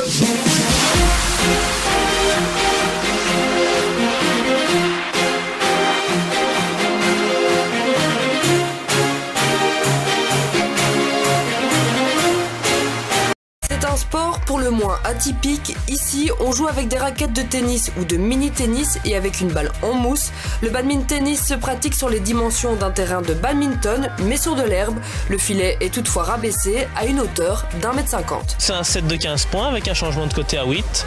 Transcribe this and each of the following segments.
C'est un sport pour le moins atypique. Ici, on joue avec des raquettes de tennis ou de mini-tennis et avec une balle en mousse. Le badminton se pratique sur les dimensions d'un terrain de badminton, mais sur de l'herbe. Le filet est toutefois rabaissé à une hauteur d'1,50 m. C'est un set de 15 points avec un changement de côté à 8.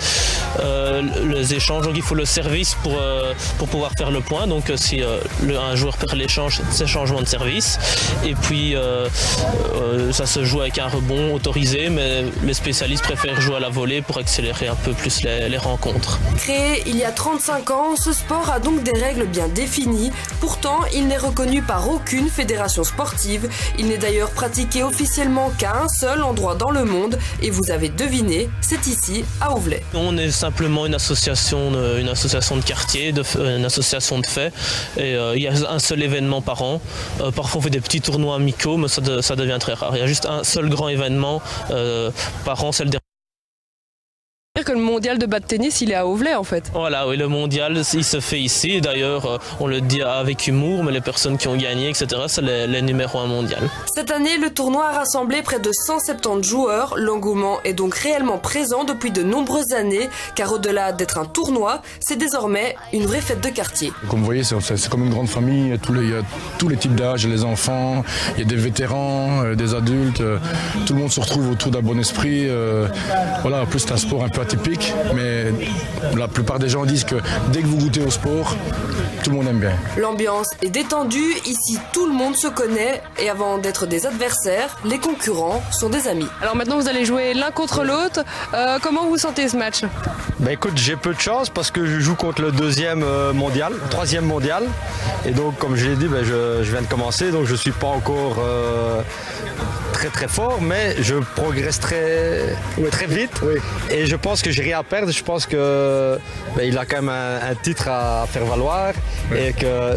Les échanges, donc il faut le service pour pouvoir faire le point. Donc si un joueur perd l'échange, c'est changement de service. Et puis ça se joue avec un rebond autorisé, mais les spécialistes préfèrent jouer à la volée pour accélérer un peu plus les rencontres. Créé il y a 35 ans, ce sport a donc des règles bien définies. Pourtant, il n'est reconnu par aucune fédération sportive. Il n'est d'ailleurs pratiqué officiellement qu'à un seul endroit dans le monde. Et vous avez deviné, c'est ici, à Auvelais. On est simplement une association de quartier, une association de fait. Et il y a un seul événement par an. Parfois on fait des petits tournois amicaux, mais ça devient très rare. Il y a juste un seul grand événement par an, c'est le dernier. Que le mondial de bad-tennis, il est à Auvelais en fait. Voilà, oui, le mondial, il se fait ici. D'ailleurs, on le dit avec humour, mais les personnes qui ont gagné, etc., c'est les numéros 1 mondial. Cette année, le tournoi a rassemblé près de 170 joueurs. L'engouement est donc réellement présent depuis de nombreuses années, car au-delà d'être un tournoi, c'est désormais une vraie fête de quartier. Comme vous voyez, c'est comme une grande famille. Il y a tous les types d'âges, les enfants, il y a des vétérans, des adultes. Tout le monde se retrouve autour d'un bon esprit. Voilà, en plus, c'est un sport un peu atypique, mais la plupart des gens disent que dès que vous goûtez au sport, tout le monde aime bien. L'ambiance est détendue, ici tout le monde se connaît et avant d'être des adversaires, les concurrents sont des amis. Alors maintenant vous allez jouer l'un contre l'autre, comment vous sentez ce match ? Écoute, j'ai peu de chance parce que je joue contre le troisième mondial et donc comme je l'ai dit, je viens de commencer, donc je suis pas encore très fort, mais je progresse très vite et je pense que j'ai rien à perdre. Je pense que il a quand même un titre à faire valoir et que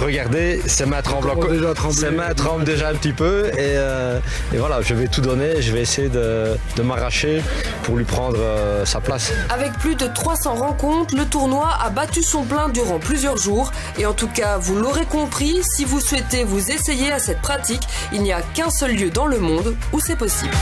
regardez, ses mains tremblent déjà un petit peu et voilà, je vais tout donner, je vais essayer de m'arracher pour lui prendre sa place. Avec plus de 300 rencontres, le tournoi a battu son plein durant plusieurs jours et en tout cas, vous l'aurez compris, si vous souhaitez vous essayer à cette pratique, il n'y a qu'un seul lieu dans le monde où c'est possible.